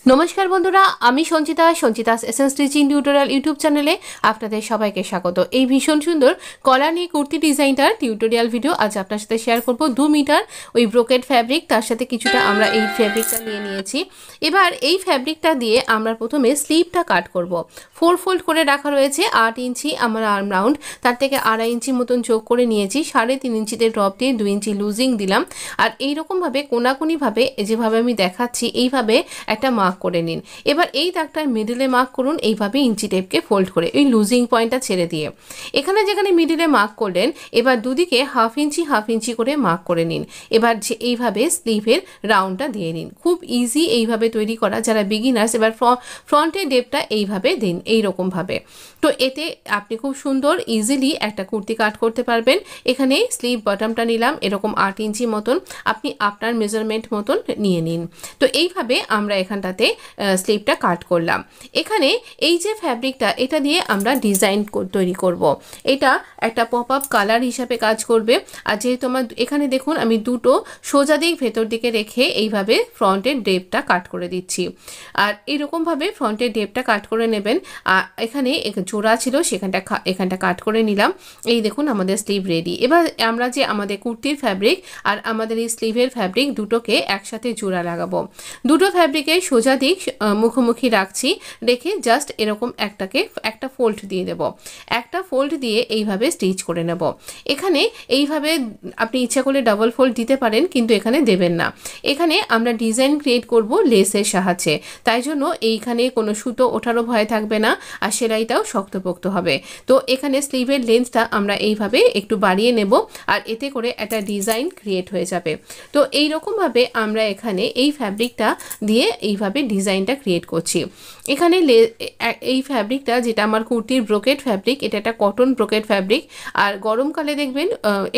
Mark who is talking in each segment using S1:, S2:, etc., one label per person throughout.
S1: নমস্কার বন্ধুরা, আমি Sanchita's essence stitching tutorial YouTube চ্যানেলে আপনাদের সবাইকে স্বাগত। এই ভীষণ সুন্দর কলার নিয়ে কুর্তি ডিজাইনটার টিউটোরিয়াল ভিডিও আজ আপনার সাথে শেয়ার করব। 2 মিটার ওই ব্রোকেড ফ্যাব্রিক, তার সাথে কিছুটা আমরা এই ফ্যাব্রিকটা নিয়ে নিয়েছি। এবার এই ফ্যাব্রিকটা দিয়ে আমরা প্রথমে স্লিভটা কাট করব। 4 ফোল্ড করে রাখা রয়েছে, 8 ইঞ্চি আমার আর্ম রাউন্ড, তার থেকে 2.5 ইঞ্চি মতন যোগ করে নিয়েছি। 3.5 ইঞ্চিতে ড্রপ দিয়ে 2 ইঞ্চি লুজিং দিলাম। আর এইরকমভাবে কোনাকুনিভাবে যেভাবে আমি দেখাচ্ছি এইভাবে একটা মার্ক করে নিন। এবার এই দাগটার মিডলে মার্ক করুন এইভাবে ইঞ্চি টেপকে ফোল্ড করে, এই লুজিং পয়েন্টটা ছেড়ে দিয়ে। এখানে যেখানে মিডলে মার্ক করলেন এবার দুদিকে হাফ ইঞ্চি করে মার্ক করে নিন। এবার এইভাবে স্লিভের রাউন্ডটা দিয়ে নিন। খুব ইজি এইভাবে তৈরি করা যারা বিগিনার্স। এবার ফ্রন্টের ডেপটা এইভাবে দিন, এইরকমভাবে। তো এতে আপনি খুব সুন্দর ইজিলি একটা কুর্তি কাট করতে পারবেন। এখানে স্লিভ বটমটা নিলাম এরকম 8 ইঞ্চি মতন, আপনি আপনার মেজারমেন্ট মতন নিয়ে নিন। তো এইভাবে আমরা এখানটাতে স্লিভটা কাট করলাম। এখানে এই যে ফ্যাব্রিকটা এটা দিয়ে আমরা ডিজাইন তৈরি করব। এটা একটা পপ আপ কালার হিসাবে কাজ করবে। আর যেহেতু আমার এখানে দেখুন আমি দুটো সোজা দিক ভেতর দিকে রেখে এইভাবে ফ্রন্টের ডেপটা কাট করে দিচ্ছি। আর এরকমভাবে ফ্রন্টের ডেপটা কাট করে নেবেন। আর এখানে জোড়া ছিল এখানটা কাট করে নিলাম। এই দেখুন আমাদের স্লিভ রেডি। এবার আমরা যে আমাদের কুর্তির ফ্যাব্রিক আর আমাদের এই স্লিভের ফ্যাব্রিক দুটোকে একসাথে জোড়া লাগাবো। দুটো ফ্যাব্রিকের সোজা দিক মুখোমুখি রাখছি, রেখে জাস্ট এরকম একটা ফোল্ড দিয়ে দেব। একটা ফোল্ড দিয়ে এইভাবে স্টিচ করে নেব। এখানে এইভাবে আপনি ইচ্ছা করলে ডাবল ফোল্ড দিতে পারেন, কিন্তু এখানে দেবেন না। এখানে আমরা ডিজাইন ক্রিয়েট করব লেসের সাহায্যে, তাই জন্য এইখানে কোনো সুতো ওঠারও ভয় থাকবে না, আর সেলাইটাও শক্তপোক্ত হবে। তো এখানে স্লিভের লেন্থটা আমরা এইভাবে একটু বাড়িয়ে নেব, আর এতে করে একটা ডিজাইন ক্রিয়েট হয়ে যাবে। তো এইরকমভাবে আমরা এখানে এই ফ্যাব্রিকটা দিয়ে এইভাবে ডিজাইনটা ক্রিয়েট করছি। এখানে এই ফ্যাব্রিকটা যেটা আমার কুর্তির ব্রোকেড ফ্যাব্রিক, এটা একটা কটন ব্রোকেড ফ্যাব্রিক। আর গরমকালে দেখবেন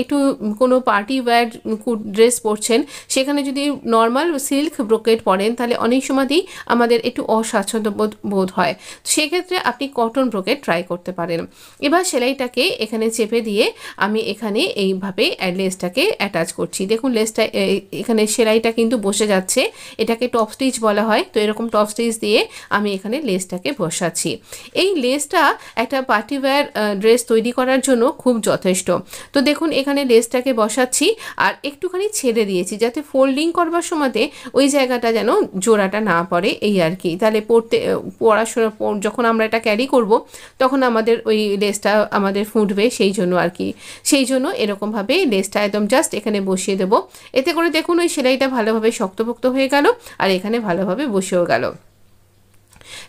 S1: একটু কোনো পার্টি ওয়্যার ড্রেস পরছেন, সেখানে যদি নর্মাল সিল্ক ব্রোকেড পরেন তাহলে অনেক সময়তেই আমাদের একটু অস্বাচ্ছন্দ্য বোধ হয়। সেক্ষেত্রে আপনি কটন ব্রোকেড ট্রাই করতে পারেন। এবার সেলাইটাকে এখানে চেপে দিয়ে আমি এখানে এইভাবে লেসটাকে অ্যাটাচ করছি। দেখুন লেসটা এখানে সেলাইটা কিন্তু বসে যাচ্ছে, এটাকে টপ স্টিচ বলা হয়। তো এরকম টপ স্টিচ দিয়ে আমি এখানে লেসটাকে বসাচ্ছি। এই লেসটা একটা পার্টি ওয়্যার ড্রেস তৈরি করার জন্য খুব যথেষ্ট। তো দেখুন এখানে লেসটাকে বসাচ্ছি আর একটুখানি ছেড়ে দিয়েছি, যাতে ফোল্ডিং করবার সময়তে ওই জায়গাটা যেন জোড়াটা না পড়ে, এই আর কি। তাহলে পড়াশোনা যখন আমরা এটা ক্যারি করব তখন আমাদের ওই লেসটা আমাদের ফুটবে, সেই জন্য আর কি। সেই জন্য এরকমভাবে লেসটা একদম জাস্ট এখানে বসিয়ে দেবো। এতে করে দেখুন ওই সেলাইটা ভালোভাবে শক্তপোক্ত হয়ে গেল আর এখানে ভালোভাবে বসেও গেল।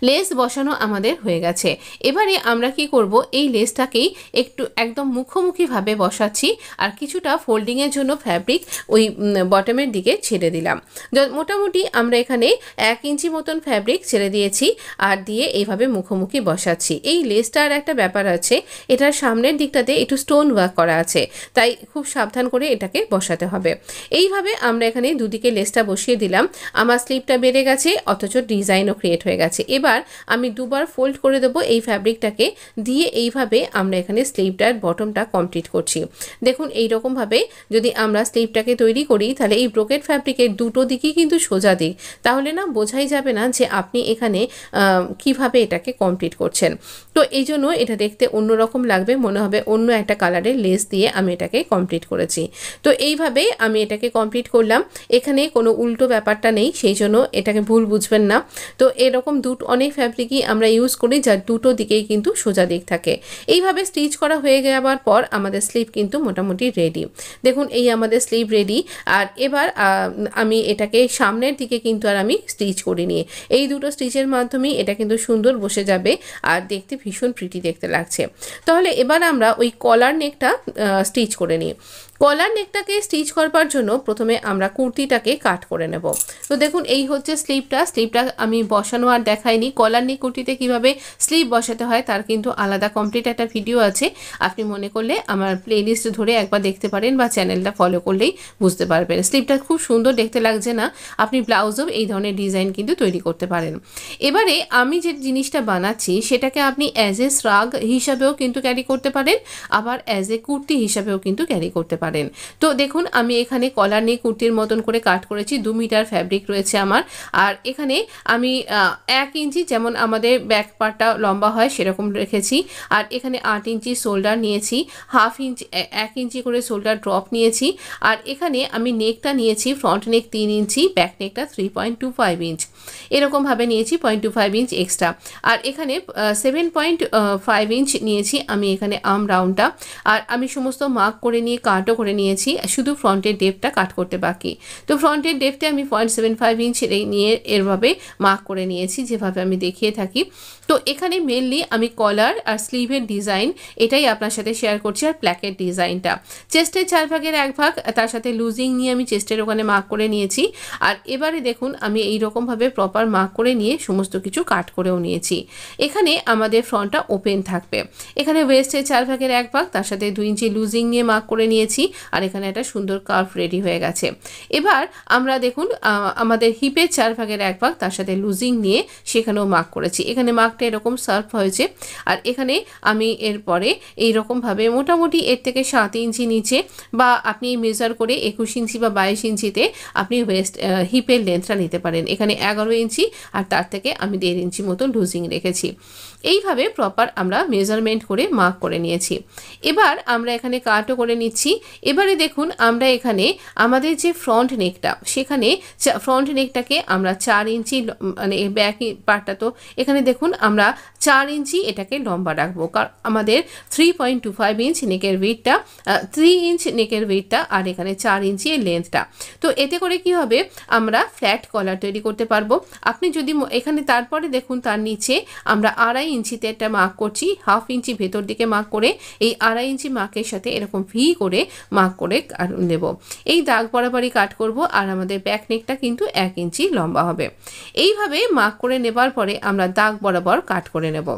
S1: লেস বসানো আমাদের হয়ে গেছে। এবারে আমরা কি করব, এই লেসটাকেই একটু একদম মুখোমুখিভাবে বসাচ্ছি আর কিছুটা ফোল্ডিংয়ের জন্য ফ্যাব্রিক ওই বটমের দিকে ছেড়ে দিলাম। মোটামুটি আমরা এখানে 1 ইঞ্চি মতন ফ্যাব্রিক ছেড়ে দিয়েছি আর দিয়ে এইভাবে মুখোমুখি বসাচ্ছি। এই লেসটার একটা ব্যাপার আছে, এটার সামনের দিকটাতে একটু স্টোন ওয়ার্ক করা আছে, তাই খুব সাবধান করে এটাকে বসাতে হবে। এইভাবে আমরা এখানে দুদিকে লেসটা বসিয়ে দিলাম। আমার স্লিভটা বেড়ে গেছে, অথচ ডিজাইনও ক্রিয়েট হয়ে গেছে। এবার আমি দুবার ফোল্ড করে দেবো এই ফ্যাব্রিকটাকে দিয়ে, এইভাবে আমরা এখানে স্লিভটার বটমটা কমপ্লিট করছি। দেখুন এইরকমভাবে যদি আমরা স্লিভটাকে তৈরি করি তাহলে এই ব্রোকেড ফ্যাব্রিকের দুটো দিকই কিন্তু সোজা দিক, তাহলে না বোঝাই যাবে না যে আপনি এখানে কিভাবে এটাকে কমপ্লিট করছেন। তো এই জন্য এটা দেখতে অন্যরকম লাগবে, মনে হবে অন্য একটা কালারের লেস দিয়ে আমি এটাকে কমপ্লিট করেছি। তো এইভাবে আমি এটাকে কমপ্লিট করলাম। এখানে কোনো উল্টো ব্যাপারটা নেই, সেই জন্য এটাকে ভুল বুঝবেন না। তো এরকম অনেক ফ্যাব্রিকই আমরা ইউজ করি যার দুটো দিকেই কিন্তু সোজা দিক থাকে। এইভাবে স্টিচ করা হয়ে যাওয়ার পর আমাদের স্লিভ কিন্তু মোটামুটি রেডি। দেখুন এই আমাদের স্লিভ রেডি। আর এবার আমি এটাকে সামনের দিকে কিন্তু আর আমি স্টিচ করিনি, এই দুটো স্টিচের মাধ্যমেই এটা কিন্তু সুন্দর বসে যাবে আর দেখতে ভীষণ প্রিটি দেখতে লাগছে। তাহলে এবার আমরা ওই কলার নেকটা স্টিচ করে নিই। কলার নেকটাকে স্টিচ করবার জন্য প্রথমে আমরা কুর্তিটাকে কাট করে নেব। তো দেখুন এই হচ্ছে স্লিভটা আমি বসানো আর দেখাইনি। কলার নেক কুর্তিতে কিভাবে স্লিভ বসাতে হয় তার কিন্তু আলাদা কমপ্লিট একটা ভিডিও আছে, আপনি মনে করলে আমার প্লেলিস্ট ধরে একবার দেখতে পারেন বা চ্যানেলটা ফলো করলেই বুঝতে পারবেন। স্লিভটা খুব সুন্দর দেখতে লাগছে না, আপনি ব্লাউজও এই ধরনের ডিজাইন কিন্তু তৈরি করতে পারেন। এবারে আমি যে জিনিসটা বানাচ্ছি সেটাকে আপনি অ্যাজ এ শ্রাগ হিসাবেও কিন্তু ক্যারি করতে পারেন, আবার অ্যাজ এ কুর্তি হিসাবেও কিন্তু ক্যারি করতে পারেন। পারেন। তো দেখুন আমি এখানে কলার নেক কুর্তির মতন করে কাট করেছি, 2 মিটার ফ্যাব্রিক রয়েছে আমার। আর এখানে আমি 1 ইঞ্চি যেমন আমাদের ব্যাক পার্টটা লম্বা হয় সেরকম রেখেছি। আর এখানে 8 ইঞ্চি শোল্ডার নিয়েছি, 1/2 ইঞ্চি 1 ইঞ্চি করে শোল্ডার ড্রপ নিয়েছি। আর এখানে আমি নেকটা নিয়েছি ফ্রন্ট নেক 3 ইঞ্চি, ব্যাক নেকটা 3.25 ইঞ্চ, এরকমভাবে নিয়েছি 0.25 ইঞ্চ এক্সট্রা। আর এখানে 7.5 ইঞ্চ নিয়েছি আমি এখানে আর্ম রাউন্ডটা। আর আমি সমস্ত মার্ক করে নিয়ে কাটও করে নিয়েছি, শুধু ফ্রন্টের ডেপটা কাট করতে বাকি। তো ফ্রন্টের ডেপতে আমি 0.75 ইঞ্চ নিয়ে এরভাবে মার্ক করে নিয়েছি যেভাবে আমি দেখিয়ে থাকি। তো এখানে মেনলি আমি কলার আর স্লিভের ডিজাইন এটাই আপনার সাথে শেয়ার করছি, আর প্ল্যাকেট ডিজাইনটা চেস্টের 4 ভাগের 1 ভাগ, তার সাথে লুজিং নিয়ে আমি চেস্টের ওখানে মার্ক করে নিয়েছি। আর এবারে দেখুন আমি এইরকমভাবে প্রপার মার্ক করে নিয়ে সমস্ত কিছু কাট করেও নিয়েছি। এখানে আমাদের ফ্রন্টটা ওপেন থাকবে, এখানে ওয়েস্টের 4 ভাগের 1 ভাগ, তার সাথে 2 ইঞ্চি লুজিং নিয়ে মার্ক করে নিয়েছি। আর এখানে একটা সুন্দর কার্ভ রেডি হয়ে গেছে। এবার আমরা দেখুন আমাদের হিপের 4 ভাগের 1 ভাগ, তার সাথে লুজিং নিয়ে সেখানেও মার্ক করেছি। এখানে মার্কটা এরকম সার্ভ হয়েছে। আর এখানে আমি এরপরে এইরকমভাবে মোটামুটি এর থেকে 7 ইঞ্চি নিচে, বা আপনি মেজার করে 21 ইঞ্চি বা 22 ইঞ্চিতে আপনি ওয়েস্ট হিপের লেন্থটা নিতে পারেন। এখানে 11 ইঞ্চি, আর তার থেকে আমি 1.5 ইঞ্চি মতো লুজিং রেখেছি। এইভাবে প্রপার আমরা মেজারমেন্ট করে মার্ক করে নিয়েছি। এবার আমরা এখানে কাটও করে নিচ্ছি। এবারে দেখুন আমরা এখানে আমাদের যে ফ্রন্ট নেকটা, সেখানে ফ্রন্ট নেকটাকে আমরা 4 ইঞ্চি, মানে ব্যাক পার্টটা তো এখানে দেখুন আমরা 4 ইঞ্চি এটাকে লম্বা রাখবো, কারণ আমাদের 3.25 ইঞ্চ নেকের উইডথটা, 3 ইঞ্চ নেকের উইডথটা, আর এখানে 4 ইঞ্চি এর লেন্থটা। তো এতে করে কি হবে, আমরা ফ্ল্যাট কলার তৈরি করতে পারবো। আপনি যদি এখানে তারপরে দেখুন তার নিচে আমরা 2.5 ইঞ্চিতে একটা মার্ক করছি, 1/2 ইঞ্চি ভেতর দিকে মার্ক করে এই 2.5 ইঞ্চি মার্কের সাথে এরকম ভি করে মার্ক করে নেব। এই দাগ বরাবরই কাট করব। আর আমাদের ব্যাক নেকটা কিন্তু 1 ইঞ্চি লম্বা হবে। এইভাবে মার্ক করে নেবার পরে আমরা দাগ বরাবর কাট করে নেব।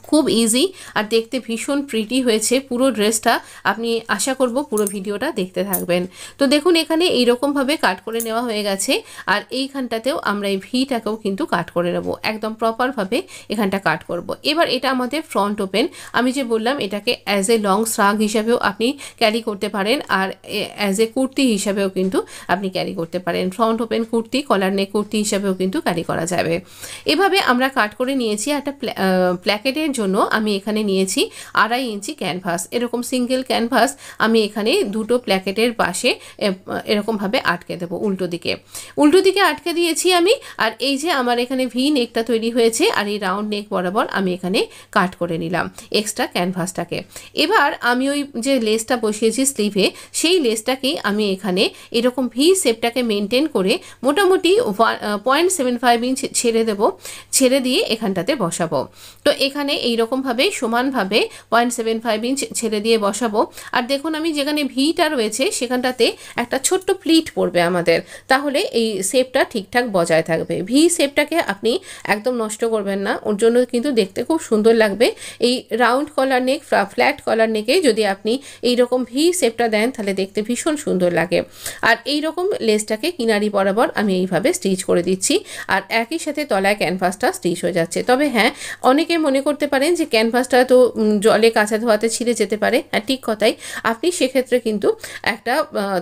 S1: খুব ইজি আর দেখতে ভীষণ প্রিটি হয়েছে পুরো ড্রেসটা। আপনি আশা করব পুরো ভিডিওটা দেখতে থাকবেন। তো দেখুন এখানে এইরকমভাবে কাট করে নেওয়া হয়ে গেছে। আর এইখানটাতেও আমরা এই ভিটাকেও কিন্তু কাট করে নেব, একদম প্রপারভাবে এখানটা কাট করব। এবার এটা আমাদের ফ্রন্ট ওপেন। আমি যে বললাম এটাকে অ্যাজ এ লং শ্রাগ হিসাবেও আপনি ক্যারি করতে পারেন, আর অ্যাজ এ কুর্তি হিসাবেও কিন্তু আপনি ক্যারি করতে পারেন। ফ্রন্ট ওপেন কুর্তি, কলার নেক কুর্তি হিসাবেও কিন্তু ক্যারি করা যাবে। এভাবে আমরা কাট করে নিয়েছি। একটা প্ল্যাকেট জন্য আমি এখানে নিয়েছি 2.5 ইঞ্চি ক্যানভাস, এরকম সিঙ্গেল ক্যানভাস আমি এখানে দুটো প্ল্যাকেটের পাশে এরকমভাবে আটকে দেবো, উল্টো দিকে আটকে দিয়েছি আমি। আর এই যে আমার এখানে ভি নেকটা তৈরি হয়েছে, আর এই রাউন্ড নেক বরাবর আমি এখানে কাট করে নিলাম এক্সট্রা ক্যানভাসটাকে। এবার আমি ওই যে লেসটা বসিয়েছি স্লিভে, সেই লেসটাকেই আমি এখানে এরকম ভি শেপটাকে মেনটেন করে মোটামুটি 0.75 ইঞ্চ ছেড়ে দেবো, ছেড়ে দিয়ে এখানটাতে বসাবো। তো এখানে এইরকমভাবে সমানভাবে 0.75 ইঞ্চ ছেড়ে দিয়ে বসাবো। আর দেখুন আমি যেখানে ভিটা রয়েছে সেখানটাতে একটা ছোট্ট প্লিট পড়বে আমাদের, তাহলে এই শেপটা ঠিকঠাক বজায় থাকবে। ভি শেপটাকে আপনি একদম নষ্ট করবেন না, ওর জন্য কিন্তু দেখতে খুব সুন্দর লাগবে। এই রাউন্ড কলার নেক, ফ্ল্যাট কলার নেকে যদি আপনি এইরকম ভি শেপটা দেন তাহলে দেখতে ভীষণ সুন্দর লাগে। আর এইরকম লেসটাকে কিনারি বরাবর আমি এইভাবে স্টিচ করে দিচ্ছি। আর একই সাথে তলায় ক্যানভাসটা স্টিচ হয়ে যাচ্ছে। তবে হ্যাঁ, অনেকে মনে করতে পারেন যে ক্যানভাসটা তো জলে কাঁচা ধোয়াতে ছিঁড়ে যেতে পারে। হ্যাঁ, ঠিক কথাই। আপনি সেক্ষেত্রে কিন্তু একটা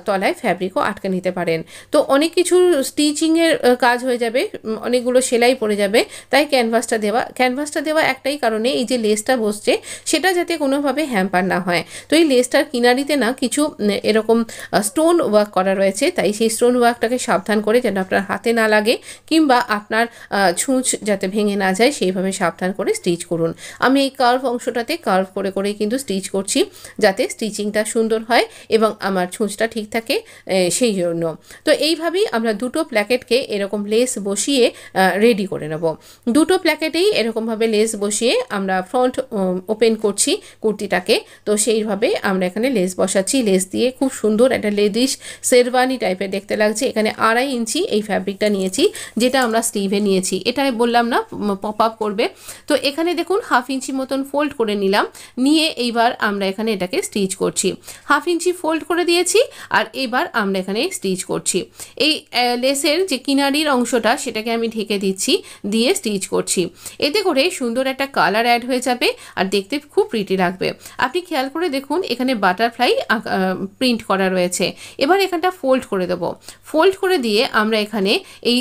S1: তলায় ফ্যাব্রিকও আটকে নিতে পারেন। তো অনেক কিছু স্টিচিংয়ের কাজ হয়ে যাবে, অনেকগুলো সেলাই পড়ে যাবে। তাই ক্যানভাসটা দেওয়া একটাই কারণে, এই যে লেসটা বসছে সেটা যাতে কোনোভাবে হ্যাম্পার না হয়। তো এই লেসটার কিনারিতে না কিছু এরকম স্টোন ওয়ার্ক করা রয়েছে, তাই সেই স্টোন ওয়ার্কটাকে সাবধান করে যেন আপনার হাতে না লাগে, কিংবা আপনার ছুঁচ যাতে ভেঙে না যায় সেইভাবে সাবধান করে স্টিচ করুন। আমি এই কার্ভ অংশটাতে কার্ভ করে করেই কিন্তু স্টিচ করছি, যাতে স্টিচিংটা সুন্দর হয় এবং আমার ছুঁচটা ঠিক থাকে, সেই জন্য। তো এইভাবেই আমরা দুটো প্ল্যাকেটকে এরকম লেস বসিয়ে রেডি করে নেব। দুটো প্ল্যাকেটেই এরকমভাবে লেস বসিয়ে আমরা ফ্রন্ট ওপেন করছি কুর্তিটাকে। তো সেইভাবে আমরা এখানে লেস বসাচ্ছি। লেস দিয়ে খুব সুন্দর একটা লেডিস শেরওয়ানি টাইপের দেখতে লাগছে। এখানে 2.5 ইঞ্চি এই ফ্যাব্রিকটা নিয়েছি, যেটা আমরা স্লিভে নিয়েছি। এটাই বললাম না পপ আপ করবে। তো এখানে দেখুন হাফ ইঞ্চি মতন ফোল্ড করে নিলাম, নিয়ে এইবার আমরা এখানে এটাকে স্টিচ করছি। হাফ ইঞ্চি ফোল্ড করে দিয়েছি আর এবার আমরা এখানে স্টিচ করছি। এই লেসের যে কিনারির অংশটা সেটাকে আমি ঢেকে দিচ্ছি, দিয়ে স্টিচ করছি। এতে করে সুন্দর একটা কালার অ্যাড হয়ে যাবে আর দেখতে খুব প্রিটি লাগবে। আপনি খেয়াল করে দেখুন এখানে বাটারফ্লাই প্রিন্ট করা রয়েছে। এবার এখানটা ফোল্ড করে দেব। ফোল্ড করে দিয়ে আমরা এখানে এই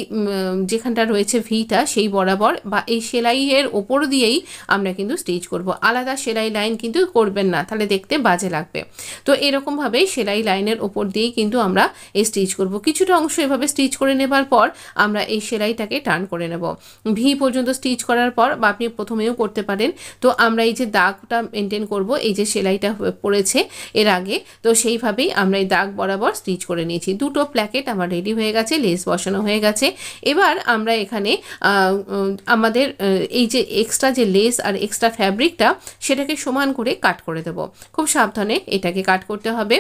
S1: যেখানটা রয়েছে ভিটা সেই বরাবর বা এই সেলাইয়ের ওপর দিয়েই আমরা কিন্তু স্টিচ করব। আলাদা সেলাই লাইন কিন্তু করবেন না, তাহলে দেখতে বাজে লাগবে। তো এরকমভাবেই সেলাই লাইনের ওপর দিয়েই কিন্তু আমরা এই স্টিচ করব। কিছুটা অংশ এভাবে স্টিচ করে নেবার পর আমরা এই সেলাইটাকে টার্ন করে নেব। ভি পর্যন্ত স্টিচ করার পর, বা আপনি প্রথমেও করতে পারেন। তো আমরা এই যে দাগটা মেনটেন করব, এই যে সেলাইটা পড়েছে এর আগে, তো সেইভাবেই আমরা এই দাগ বরাবর স্টিচ করে নিয়েছি। দুটো প্ল্যাকেট আমার রেডি হয়ে গেছে, লেস বসানো হয়ে গেছে। এবার আমরা এখানে আমাদের এই যে এক্সট্রা যে লেস আর এক্সট্রা ফ্যাব্রিকটা সেটাকে সমান করে কাট করে দেব। খুব সাবধানে এটাকে কাট করতে হবে,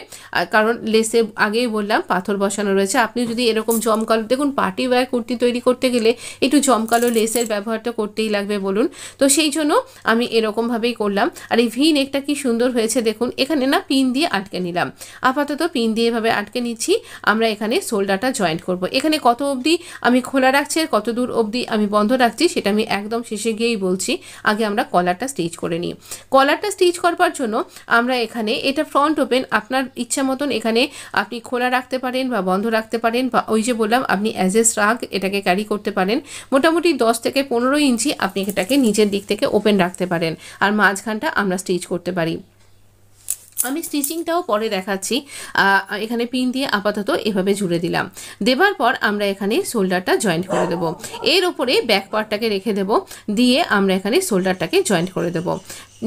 S1: কারণ লেসে আগেই বললাম পাথর বসানো রয়েছে। আপনি যদি এরকম জমকালো, দেখুন পার্টি ওয়্যার কুর্তি তৈরি করতে গেলে একটু জমকালো লেসের ব্যবহারটা করতেই লাগবে বলুন। তো সেই জন্য আমি এরকমভাবেই করলাম। আর এই ভি নেকটা কি সুন্দর হয়েছে দেখুন। এখানে না পিন দিয়ে আটকে নিলাম, আপাতত পিন দিয়ে এভাবে আটকে নিচ্ছি। আমরা এখানে শোল্ডারটা জয়েন্ট করব। এখানে কত অবধি আমি খোলা রাখছি আর কত দূর অবধি আমি বন্ধ রাখছি সেটা আমি একদম শেষে গিয়েই বলছি। আগে আমরা কলারটা স্টিচ করে নিই। কলারটা স্টিচ করবার জন্য আমরা এখানে, এটা ফ্রন্ট ওপেন, আপনার ইচ্ছা মতন এখানে আপনি খোলা রাখতে পারেন বা বন্ধ রাখতে পারেন, বা ওই যে বললাম আপনি অ্যাজ এ শ্রাগ এটাকে ক্যারি করতে পারেন। মোটামুটি 10 থেকে 15 ইঞ্চি আপনি এটাকে নিচের দিক থেকে ওপেন রাখতে পারেন, আর মাঝখানটা আমরা স্টিচ করতে পারি। আমি স্টিচিংটাও পরে দেখাচ্ছি। এখানে পিন দিয়ে আপাতত এভাবে জুড়ে দিলাম। দেবার পর আমরা এখানে শোল্ডারটা জয়েন্ট করে দেব। এর উপরে ব্যাক পার্টটাকে রেখে দেব, দিয়ে আমরা এখানে শোল্ডারটাকে জয়েন্ট করে দেব।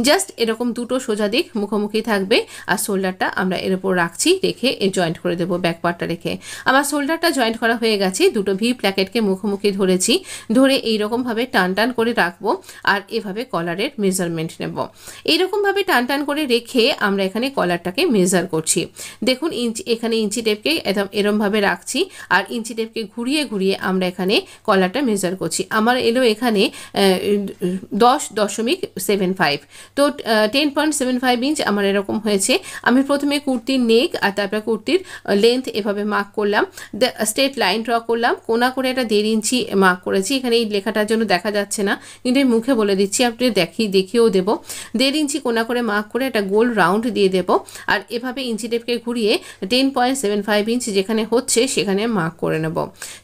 S1: জাস্ট এরকম দুটো সোজা দিক মুখোমুখি থাকবে, আর শোল্ডারটা আমরা এর উপর রাখছি, রেখে জয়েন্ট করে দেবো ব্যাক পার্টটা রেখে। আমার শোল্ডারটা জয়েন্ট করা হয়ে গেছে। দুটো ভি প্ল্যাকেটকে মুখোমুখি ধরেছি, ধরে এইরকমভাবে টান টান করে রাখবো আর এভাবে কলারের মেজারমেন্ট নেব। এইরকমভাবে টান টান করে রেখে আমরা এখানে কলারটাকে মেজার করছি। দেখুন এখানে ইঞ্চি টেপকে এরমভাবে রাখছি আর ইঞ্চি টেপকে ঘুরিয়ে ঘুরিয়ে আমরা এখানে কলারটা মেজার করছি। আমার এলো এখানে 10.75, তো 10.75 ইঞ্চ আমার এরকম হয়েছে। আমি প্রথমে কুর্তির নেক আর তারপর কুর্তির লেন্থ এভাবে মার্ক করলাম, স্ট্রেট লাইন ড্র করলাম, কোনা করে এটা 1.5 ইঞ্চি মার্ক করেছি। এখানে এই লেখাটার জন্য দেখা যাচ্ছে না, কিন্তু এই মুখে বলে দিচ্ছি, আপনি দেখিয়েও দেবো। 1.5 ইঞ্চি কোনা করে মার্ক করে একটা গোল রাউন্ড দিয়ে দেবো, আর এভাবে ইঞ্চি টেপকে ঘুরিয়ে 10.75 ইঞ্চ যেখানে হচ্ছে সেখানে মার্ক করে নেব।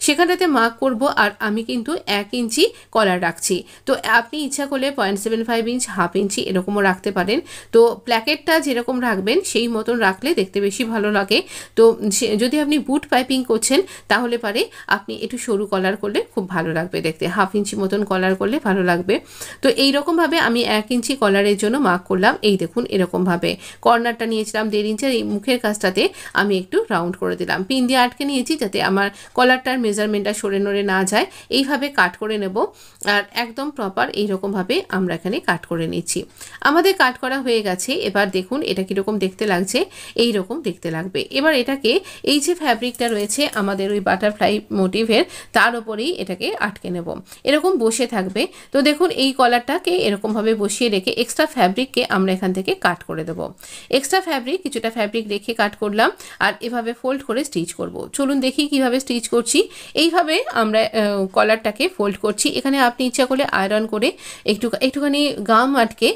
S1: সেখানটাতে মার্ক করব, আর আমি কিন্তু 1 ইঞ্চি কলার রাখছি। তো আপনি ইচ্ছা করলে 0.75 ইঞ্চ, হাফ ইঞ্চি এরকমও রাখতে পারেন। তো প্ল্যাকেটটা যেরকম রাখবেন সেই মতন রাখলে দেখতে বেশি ভালো লাগে। তো যদি আপনি বুট পাইপিং করছেন তাহলে পারে আপনি একটু সরু কলার করলে খুব ভালো লাগবে দেখতে, হাফ ইঞ্চি মতন কলার করলে ভালো লাগবে। তো এইরকমভাবে আমি 1 ইঞ্চি কলারের জন্য মার্ক করলাম। এই দেখুন এরকমভাবে কর্নারটা নিয়েছিলাম 1.5 ইঞ্চের, এই মুখের কাছটাতে আমি একটু রাউন্ড করে দিলাম, পিন দিয়ে আটকে নিয়েছি যাতে আমার কলারটার মেজারমেন্টটা সরে নড়ে না যায়। এইভাবে কাট করে নেব, আর একদম প্রপার এইরকমভাবে আমরা এখানে কাট করে নিচ্ছি। আমাদের কাট করা হয়ে গেছে। এবার দেখুন এটা কীরকম দেখতে লাগছে, এই রকম দেখতে লাগবে। এবার এটাকে এই যে ফ্যাব্রিকটা রয়েছে আমাদের ওই বাটারফ্লাই মোটিভের, তার উপরেই এটাকে আটকে নেব, এরকম বসে থাকবে। তো দেখুন এই কলারটাকে এরকমভাবে বসিয়ে রেখে এক্সট্রা ফ্যাব্রিককে আমরা এখান থেকে কাট করে দেব। এক্সট্রা ফ্যাব্রিক, কিছুটা ফ্যাব্রিক রেখে কাট করলাম, আর এভাবে ফোল্ড করে স্টিচ করব। চলুন দেখি কিভাবে স্টিচ করছি। এইভাবে আমরা কলারটাকে ফোল্ড করছি। এখানে আপনি ইচ্ছা করলে আয়রন করে একটুখানি গাম আটকে,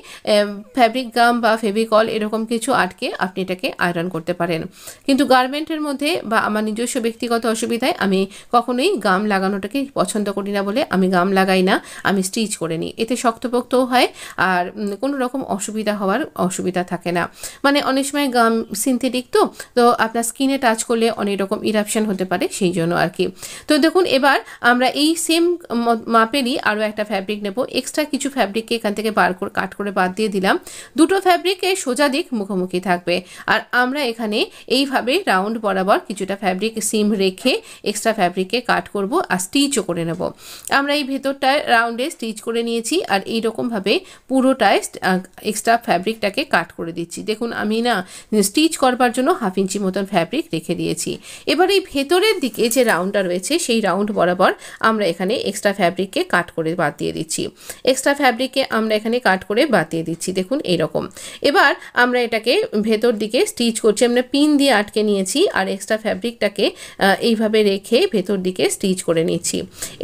S1: ফ্যাব্রিক গাম বা ফেভিকল এরকম কিছু আটকে আপনি এটাকে আয়রন করতে পারেন। কিন্তু গার্মেন্টের মধ্যে বা আমার নিজস্ব ব্যক্তিগত অসুবিধায় আমি কখনোই গাম লাগানোটাকে পছন্দ করি না বলে আমি গাম লাগাই না, আমি স্টিচ করে নিই। এতে শক্তপোক্তও হয় আর কোনো রকম অসুবিধা থাকে না। মানে অনেক সময় গাম সিনথেটিক, তো আপনার স্কিনে টাচ করলে অনেক রকম ইরাপশন হতে পারে, সেই জন্য আর কি। তো দেখুন এবার আমরা এই সেম মাপেরই আরও একটা ফ্যাব্রিক নেব। এক্সট্রা কিছু ফ্যাব্রিককে এখান থেকে কাট করে বাদ দিয়ে দিলাম। দুটো ফ্যাব্রিকে সোজা দিক মুখোমুখি থাকবে আর আমরা এখানে এইভাবে রাউন্ড বরাবর কিছুটা ফ্যাব্রিক সিম রেখে এক্সট্রা ফ্যাব্রিককে কাট করব আর স্টিচও করে নেব। আমরা এই ভেতরটায় রাউন্ডে স্টিচ করে নিয়েছি আর এইরকমভাবে পুরোটায় এক্সট্রা ফ্যাব্রিকটাকে কাট করে দিচ্ছি। দেখুন আমি না স্টিচ করবার জন্য 1/2 ইঞ্চি মতন ফ্যাব্রিক রেখে দিয়েছি। এবার এই ভেতরের দিকে যে রাউন্ডটা রয়েছে সেই রাউন্ড বরাবর আমরা এখানে এক্সট্রা ফ্যাব্রিককে কাট করে বাদ দিয়ে দিচ্ছি। এক্সট্রা ফ্যাব্রিককে আমরা এখানে কাট করে বাদ দিয়ে দিচ্ছি। দেখুন এইরকম। এবার আমরা এটাকে ভেতর দিকে স্টিচ করছি। আমরা পিন দিয়ে আটকে নিয়েছি আর এক্সট্রা ফ্যাব্রিকটাকে এইভাবে রেখে ভেতর দিকে স্টিচ করে নিচ্ছি।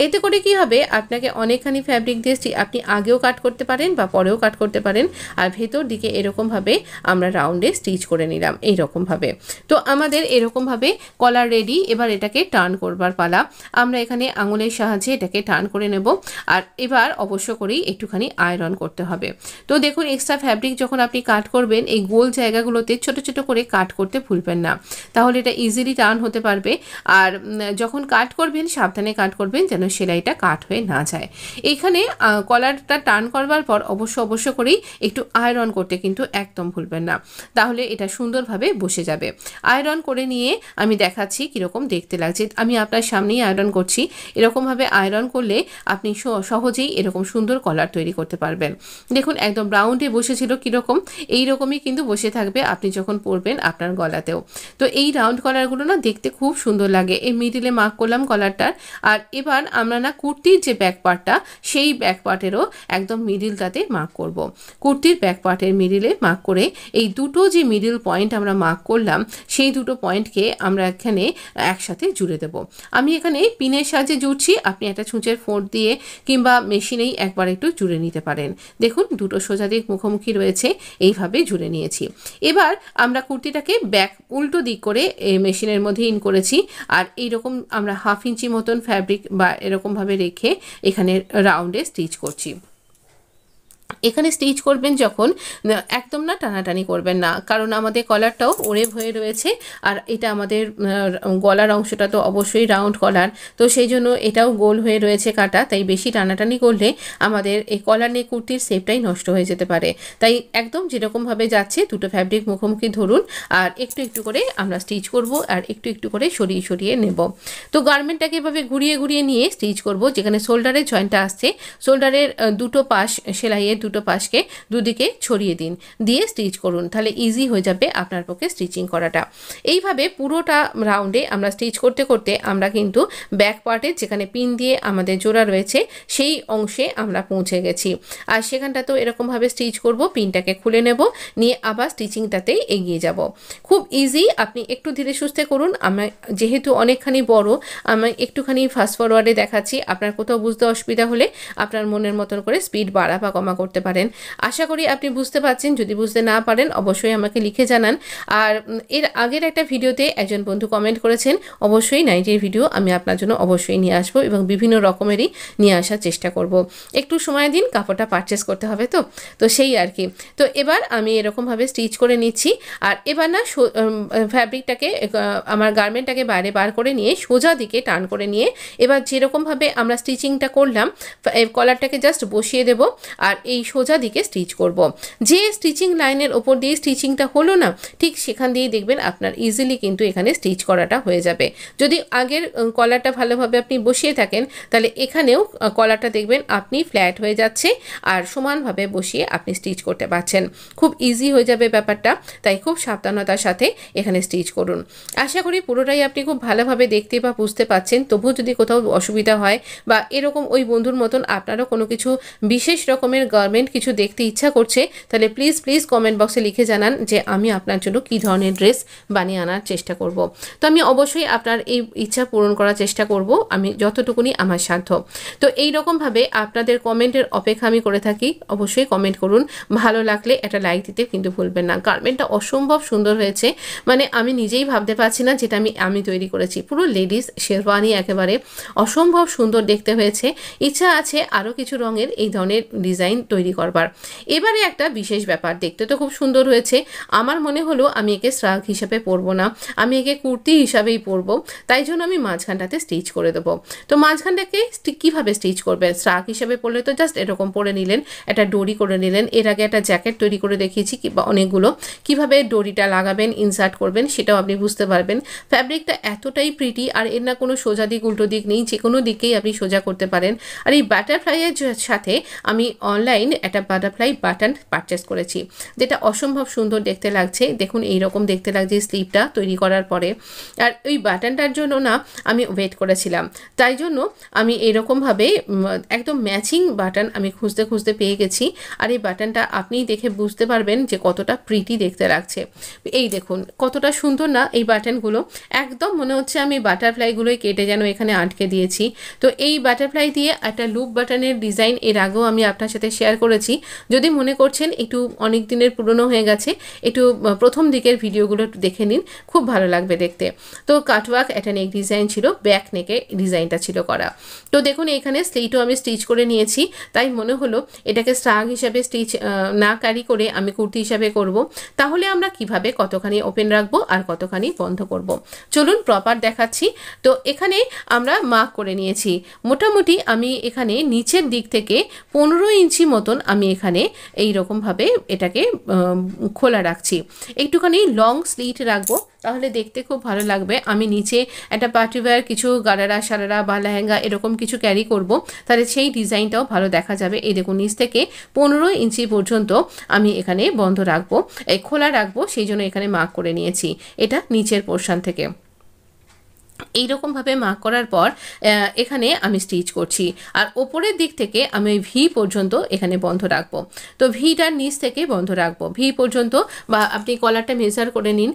S1: এতে করে কি হবে, আপনাকে অনেকখানি ফ্যাব্রিক দিয়ে আপনি আগেও কাট করতে পারেন বা পরেও কাট করতে পারেন। আর ভেতর দিকে এরকমভাবে আমরা রাউন্ডে স্টিচ করে নিলাম এইরকমভাবে। তো আমাদের এরকমভাবে কলার রেডি। এবার এটাকে টার্ন করবার পালা। আমরা এখানে আঙুলের সাহায্যে এটাকে টার্ন করে নেব আর এবার অবশ্য করেই একটুখানি আয়রন করতে হবে। তো দেখুন এক্সট্রা ফ্যাব্রিক যখন আপনি কাট করবেন এই গোল জায়গাগুলোতে ছোট ছোট করে কাট করতে ভুলবেন না, তাহলে এটা ইজিলি টার্ন হতে পারবে। আর যখন কাট করবেন সাবধানে কাট করবেন যেন সেলাইটা কাট হয়ে না যায়। এইখানে কলারটা টার্ন করবার পর অবশ্য করেই একটু আয়রন করতে কিন্তু একদম ভুলবেন না, তাহলে এটা সুন্দরভাবে বসে যাবে। আয়রন করে নিয়ে আমি দেখাচ্ছি কীরকম দেখতে লাগছে। আমি আপনার সামনেই আয়রন করছি। এরকমভাবে আয়রন করলে আপনি সহজেই এরকম সুন্দর কলার তৈরি করতে পারবেন। দেখুন একদম রাউন্ডে বসেছিল কীরকম, এইরকমই কিন্তু বসে থাকবে আপনি যখন পরবেন আপনার গলাতেও। তো এই রাউন্ড কলারগুলো না দেখতে খুব সুন্দর লাগে। এই মিডিলে মার্ক করলাম কলারটার। আর এবার আমরা না কুর্তির যে ব্যাক পার্টটা সেই ব্যাক পার্টেরও একদম মিডিলটাতে মার্ক করব। কুর্তির ব্যাক পার্টের মিডিলে মার্ক করে এই দুটো যে মিডিল পয়েন্ট আমরা মার্ক করলাম সেই দুটো পয়েন্টকে আমরা এখানে একসাথে জুড়ে দেব। আমি এখানে পিনের সাহায্যে জুড়ছি, আপনি একটা ছুঁচের ফোঁট দিয়ে কিংবা মেশিনেই একবার একটু জুড়ে নিতে পারেন। দেখুন দুটো সোজা দিক মুখোমুখি রয়েছে, এইভাবে জুড়ে নিয়েছি। এবার আমরা কুর্তিটাকে ব্যাক উল্টো দিক করে মেশিনের মধ্যে ইন করেছি আর এইরকম আমরা 1/2 ইঞ্চি মতন ফ্যাব্রিক বা এরকমভাবে রেখে এখানে রাউন্ডে স্টিচ করছি। এখানে স্টিচ করবেন যখন একদম না টানাটানি করবেন না, কারণ আমাদের কলারটাও ওরেভ হয়ে রয়েছে আর এটা আমাদের গলার অংশটা তো অবশ্যই রাউন্ড কলার, তো সেই জন্য এটাও গোল হয়ে রয়েছে কাটা। তাই বেশি টানাটানি করলে আমাদের এই কলার নিয়ে কুর্তির শেপটাই নষ্ট হয়ে যেতে পারে। তাই একদম যেরকমভাবে যাচ্ছে দুটো ফ্যাব্রিক মুখোমুখি ধরুন আর একটু একটু করে আমরা স্টিচ করব আর একটু একটু করে সরিয়ে সরিয়ে নেব। তো গার্মেন্টটাকে এভাবে ঘুরিয়ে ঘুরিয়ে নিয়ে স্টিচ করব। যেখানে শোল্ডারের জয়েন্টটা আসছে শোল্ডারের দুটো পাশ সেলাইয়ের দুটো পাশকে দুদিকে ছড়িয়ে দিন, দিয়ে স্টিচ করুন, তাহলে ইজি হয়ে যাবে আপনার পক্ষে স্টিচিং করাটা। এইভাবে পুরোটা রাউন্ডে আমরা স্টিচ করতে করতে আমরা কিন্তু ব্যাক পার্টে যেখানে পিন দিয়ে আমাদের জোড়া রয়েছে সেই অংশে আমরা পৌঁছে গেছি। আর সেখানটা তো এরকমভাবে স্টিচ করব, পিনটাকে খুলে নেব, নিয়ে আবার স্টিচিংটাতেই এগিয়ে যাব। খুব ইজি, আপনি একটু ধীরে সুস্থে করুন। আমার যেহেতু অনেকখানি বড়, আমি একটুখানি ফাস্ট ফরওয়ার্ডে দেখাচ্ছি। আপনার কোথাও বুঝতে অসুবিধা হলে আপনার মনের মতন করে স্পিড বাড়া বা কমা করতে পারেন। আশা করি আপনি বুঝতে পারছেন। যদি বুঝতে না পারেন অবশ্যই আমাকে লিখে জানান। আর এর আগের একটা ভিডিওতে একজন বন্ধু কমেন্ট করেছেন, অবশ্যই নাইটির ভিডিও আমি আপনার জন্য অবশ্যই নিয়ে আসবো এবং বিভিন্ন রকমেরই নিয়ে আসার চেষ্টা করব। একটু সময় দিন, কাপড়টা পারচেস করতে হবে তো সেই আর কি। তো এবার আমি এরকমভাবে স্টিচ করে নিচ্ছি আর এবার না ফ্যাব্রিকটাকে আমার গার্মেন্টটাকে বাইরে বার করে নিয়ে সোজা দিকে টার্ন করে নিয়ে এবার যেরকমভাবে আমরা স্টিচিংটা করলাম কলারটাকে জাস্ট বসিয়ে দেব আর এই সোজা দিকে স্টিচ করব। যে স্টিচিং লাইনের ওপর দিয়ে স্টিচিংটা হলো না ঠিক সেখান দিয়েই দেখবেন আপনার ইজিলি কিন্তু এখানে স্টিচ করাটা হয়ে যাবে। যদি আগের কলারটা ভালোভাবে আপনি বসিয়ে থাকেন তাহলে এখানেও কলারটা দেখবেন আপনি ফ্ল্যাট হয়ে যাচ্ছে আর সমানভাবে বসিয়ে আপনি স্টিচ করতে পারছেন। খুব ইজি হয়ে যাবে ব্যাপারটা, তাই খুব সাবধানতার সাথে এখানে স্টিচ করুন। আশা করি পুরোটাই আপনি খুব ভালোভাবে দেখতে বা বুঝতে পাচ্ছেন। তবুও যদি কোথাও অসুবিধা হয় বা এরকম ওই বন্ধুর মতন আপনারও কোনো কিছু বিশেষ রকমের গার্মেন্ট কিছু দেখতে ইচ্ছা করছে তাহলে প্লিজ কমেন্ট বক্সে লিখে জানান যে আমি আপনার জন্য কী ধরনের ড্রেস বানিয়ে আনার চেষ্টা করব। তো আমি অবশ্যই আপনার এই ইচ্ছা পূরণ করার চেষ্টা করব আমি যতটুকুনি আমার সাধ্য। তো এই রকমভাবে আপনাদের কমেন্টের অপেক্ষা আমি করে থাকি। অবশ্যই কমেন্ট করুন, ভালো লাগলে একটা লাইক দিতে কিন্তু ভুলবেন না। গার্মেন্টটা অসম্ভব সুন্দর হয়েছে, মানে আমি নিজেই ভাবতে পারছি না যেটা আমি তৈরি করেছি। পুরো লেডিস শেরওয়ানি একেবারে অসম্ভব সুন্দর দেখতে হয়েছে। ইচ্ছা আছে আরও কিছু রঙের এই ধরনের ডিজাইন তৈরি করবার। এবারে একটা বিশেষ ব্যাপার, দেখতে তো খুব সুন্দর হয়েছে, আমার মনে হলো আমি একে শ্রাগ হিসাবে পরবো না, আমি একে কুর্তি হিসাবেই পরবো, তাই জন্য আমি মাঝখানটাতে স্টিচ করে দেবো। তো মাঝখানটাকে কীভাবে স্টিচ করবেন? শ্রাগ হিসাবে পরলে তো জাস্ট এরকম পরে নিলেন, একটা ডরি করে নিলেন। এর আগে একটা জ্যাকেট তৈরি করে দেখিয়েছি কিংবা অনেকগুলো, কিভাবে ডরিটা লাগাবেন, ইনসার্ট করবেন সেটাও আপনি বুঝতে পারবেন। ফ্যাব্রিকটা এতটাই প্রিটি, আর এর না কোনো সোজা দিক উল্টো দিক নেই, যে কোনো দিকেই আপনি সোজা করতে পারেন। আর এই বাটারফ্লাইয়ের সাথে আমি অনলাইন একটা বাটারফ্লাই বাটন পারচেস করেছি, যেটা অসম্ভব সুন্দর দেখতে লাগছে। দেখুন এইরকম দেখতে লাগছে স্লিভটা তৈরি করার পরে। আর ওই বাটনটার জন্য না আমি ওয়েট করেছিলাম, তাই জন্য আমি এরকমভাবে একদম ম্যাচিং বাটন আমি খুঁজতে খুঁজতে পেয়ে গেছি। আর এই বাটনটা আপনি দেখে বুঝতে পারবেন যে কতটা প্রিটি দেখতে লাগছে। এই দেখুন কতটা সুন্দর না এই বাটনগুলো, একদম মনে হচ্ছে আমি বাটারফ্লাইগুলোই কেটে যেন এখানে আটকে দিয়েছি। তো এই বাটারফ্লাই দিয়ে একটা লুপ বাটনের ডিজাইন এর আগেও আমি আপনার সাথে শেয়ার করেছি। যদি মনে করছেন একটু অনেক দিনের পুরনো হয়ে গেছে, একটু প্রথম দিকের ভিডিওগুলো একটু দেখে নিন, খুব ভালো লাগবে দেখতে। তো কাটওয়ার্ক একটা নেক ডিজাইন ছিল, ব্যাক নেকে ডিজাইনটা ছিল করা। তো দেখুন এখানে স্লিটও আমি স্টিচ করে নিয়েছি, তাই মনে হলো এটাকে স্ট্রাগ হিসাবে স্টিচ না ক্যারি করে আমি কুর্তি হিসাবে করব। তাহলে আমরা কিভাবে কতখানি ওপেন রাখবো আর কতখানি বন্ধ করব, চলুন প্রপার দেখাচ্ছি। তো এখানে আমরা মার্ক করে নিয়েছি, মোটামুটি আমি এখানে নিচের দিক থেকে 15 ইঞ্চি মতন আমি এখানে এই রকমভাবে এটাকে খোলা রাখছি। একটুখানি লং স্লিট রাখবো, তাহলে দেখতে খুব ভালো লাগবে। আমি নিচে একটা পার্টিওয়্যার কিছু গারারা সারারা বা লেহেঙ্গা এরকম কিছু ক্যারি করব, তাহলে সেই ডিজাইনটাও ভালো দেখা যাবে। এই দেখুন নিচ থেকে 15 ইঞ্চি পর্যন্ত আমি এখানে বন্ধ রাখবো, খোলা রাখবো, সেই জন্য এখানে মার্ক করে নিয়েছি এটা নিচের পোর্শন থেকে। এইরকমভাবে মার্ক করার পর এখানে আমি স্টিচ করছি, আর ওপরের দিক থেকে আমি ওই ভি পর্যন্ত এখানে বন্ধ রাখবো। তো ভিটার নিচ থেকে বন্ধ রাখবো ভি পর্যন্ত, বা আপনি কলারটা মেজার করে নিন,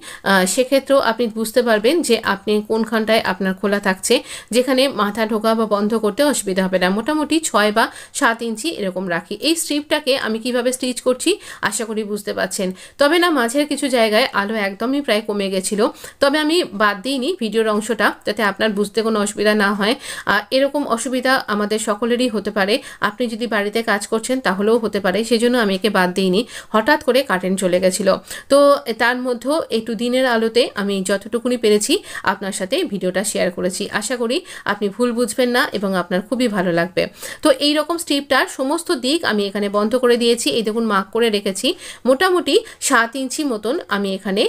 S1: সেক্ষেত্রেও আপনি বুঝতে পারবেন যে আপনি কোনখানটায় আপনার খোলা থাকছে, যেখানে মাথা ঢোকা বা বন্ধ করতে অসুবিধা হবে না। মোটামুটি 6 বা 7 ইঞ্চি এরকম রাখি। এই স্ট্রিপটাকে আমি কিভাবে স্টিচ করছি আশা করি বুঝতে পারছেন। তবে না মাঝের কিছু জায়গায় আলো একদমই প্রায় কমে গেছিলো, তবে আমি বাদ দিইনি ভিডিওর অংশটা, যাতে আপনার বুঝতে কোনো অসুবিধা না হয়। এরকম অসুবিধা আমাদের সকলেরই হতে পারে, আপনি যদি বাড়িতে কাজ করছেন তাহলেও হতে পারে, সেজন্য আমি একে বাদ দিইনি। হঠাৎ করে কারেন্ট চলে গেছিলো, তো তার মধ্যেও একটু দিনের আলোতে আমি যতটুকুনি পেরেছি আপনার সাথে ভিডিওটা শেয়ার করেছি। আশা করি আপনি ভুল বুঝবেন না এবং আপনার খুবই ভালো লাগবে। তো এই রকম স্ট্রিপটার সমস্ত দিক আমি এখানে বন্ধ করে দিয়েছি। এই দেখুন মার্ক করে রেখেছি, মোটামুটি 7 ইঞ্চি মতন আমি এখানে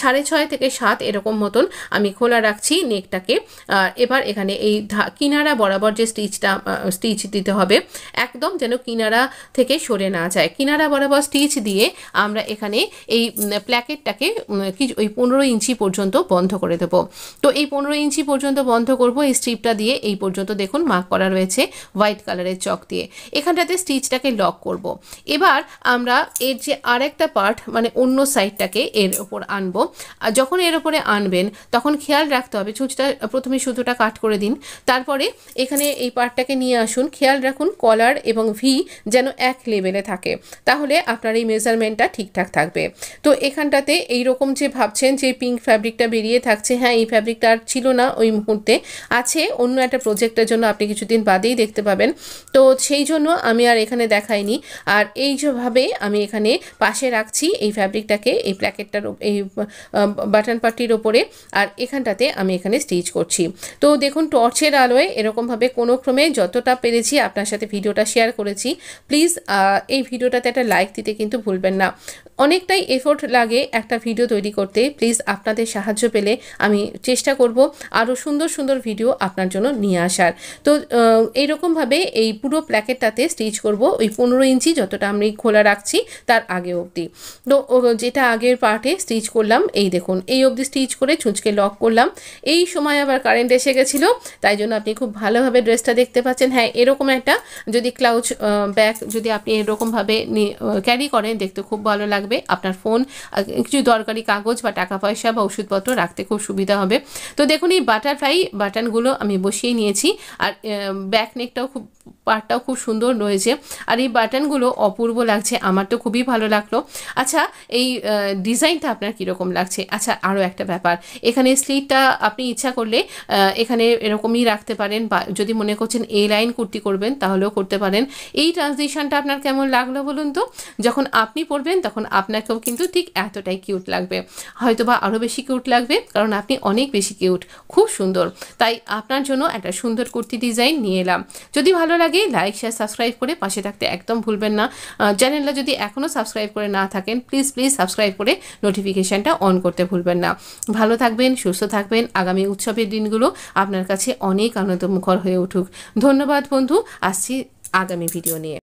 S1: 6.5 থেকে 7 এরকম মতন আমি খোলা রাখছি নেকটাকে। এবার এখানে এই কিনারা বরাবর যে স্টিচ দিতে হবে, একদম যেন কিনারা থেকে সরে না যায়। কিনারা বরাবর স্টিচ দিয়ে আমরা এখানে এই প্ল্যাকেটটাকে ওই 15 ইঞ্চি পর্যন্ত বন্ধ করে দেব। তো এই 15 ইঞ্চি পর্যন্ত বন্ধ করব এই স্ট্রিপটা দিয়ে। এই পর্যন্ত দেখুন মার্ক করা রয়েছে হোয়াইট কালারের চক দিয়ে। এখানটাতে স্টিচটাকে লক করব। এবার আমরা এর যে আরেকটা পার্ট মানে অন্য সাইডটাকে এর ওপর আনবো। আর যখন এর ওপরে আনবেন তখন খেয়াল রাখতে হবে, ছুঁচটা প্রথমে সুতোটা কাট করে দিন, তারপরে এখানে এই পার্টটাকে নিয়ে আসুন। খেয়াল রাখুন কলার এবং ভি যেন এক লেভেলে থাকে, তাহলে আপনার এই মেজারমেন্টটা ঠিকঠাক থাকবে। তো এখানটাতে এইরকম যে ভাবছেন যে পিঙ্ক ফ্যাব্রিকটা বেরিয়ে থাকছে, হ্যাঁ এই ফ্যাব্রিকটা আর ছিল না ওই মুহূর্তে, আছে অন্য একটা প্রজেক্টের জন্য, আপনি কিছুদিন বাদেই দেখতে পাবেন। তো সেই জন্য আমি আর এখানে দেখাইনি। আর এই যেভাবে আমি এখানে পাশে রাখছি এই ফ্যাব্রিকটাকে এই প্ল্যাকেটটার এই বাটন পার্টির ওপরে, আর এখানটাতে আমি এখানে স্টিচ করছি। তো দেখুন টর্চের আলোয় এরকমভাবে কোনো ক্রমে যতটা পেরেছি আপনার সাথে ভিডিওটা শেয়ার করেছি। প্লিজ এই ভিডিওটাতে একটা লাইক দিতে কিন্তু ভুলবেন না, অনেকটাই এফোর্ট লাগে একটা ভিডিও তৈরি করতে। প্লিজ আপনাদের সাহায্য পেলে আমি চেষ্টা করব আরও সুন্দর সুন্দর ভিডিও আপনার জন্য নিয়ে আসার। তো এইরকমভাবে এই পুরো প্ল্যাকেটটাতে স্টিচ করব ওই 15 ইঞ্চি যতটা আমি খোলা রাখছি তার আগে অবধি। তো যেটা আগের পার্টে স্টিচ করলাম এই দেখুন এই অবধি স্টিচ করে ছুঁচকে লক করলাম। এই সময় আবার কারেন্ট এসে গেছিলো, তাই জন্য আপনি খুব ভালোভাবে ড্রেসটা দেখতে পাচ্ছেন। হ্যাঁ এরকম একটা যদি ক্লাউচ ব্যাগ যদি আপনি এরকমভাবে ক্যারি করেন দেখতে খুব ভালো লাগবে। আপনার ফোন, কিছু দরকারি কাগজ বা টাকা পয়সা বা ওষুধপত্র রাখতে খুব সুবিধা হবে। তো দেখুন এই বাটারফ্লাই বাটনগুলো আমি বসিয়ে নিয়েছি, আর ব্যাক নেকটাও খুব পার্টটাও খুব সুন্দর রয়েছে আর এই বাটনগুলো অপূর্ব লাগছে, আমার তো খুবই ভালো লাগলো। আচ্ছা এই ডিজাইনটা আপনার কীরকম লাগছে? আচ্ছা আরও একটা ব্যাপার, এখানে স্লিটটা আপনি ইচ্ছা করলে এখানে এরকমই রাখতে পারেন, বা যদি মনে করছেন এ লাইন কুর্তি করবেন তাহলেও করতে পারেন। এই ট্রানজিশনটা আপনার কেমন লাগলো বলুন তো? যখন আপনি পরবেন তখন আপনাকেও কিন্তু ঠিক এতটাই কিউট লাগবে, হয়তো বা আরও বেশি কিউট লাগবে, কারণ আপনি অনেক বেশি কিউট, খুব সুন্দর। তাই আপনার জন্য একটা সুন্দর কুর্তি ডিজাইন নিয়ে এলাম। যদি ভালো লাগে লাইক শেয়ার সাবস্ক্রাইব করে পাশে থাকতে একদম ভুলবেন না। চ্যানেলটা যদি এখনও সাবস্ক্রাইব করে না থাকেন প্লিজ সাবস্ক্রাইব করে নোটিফিকেশানটা অন করতে ভুলবেন না। ভালো থাকবেন, সুস্থ থাকবেন, আগামী উৎসবের দিনগুলো আপনার কাছে অনেক আনন্দমুখর হয়ে উঠুক। ধন্যবাদ বন্ধু, আসছি আগামী ভিডিও নিয়ে।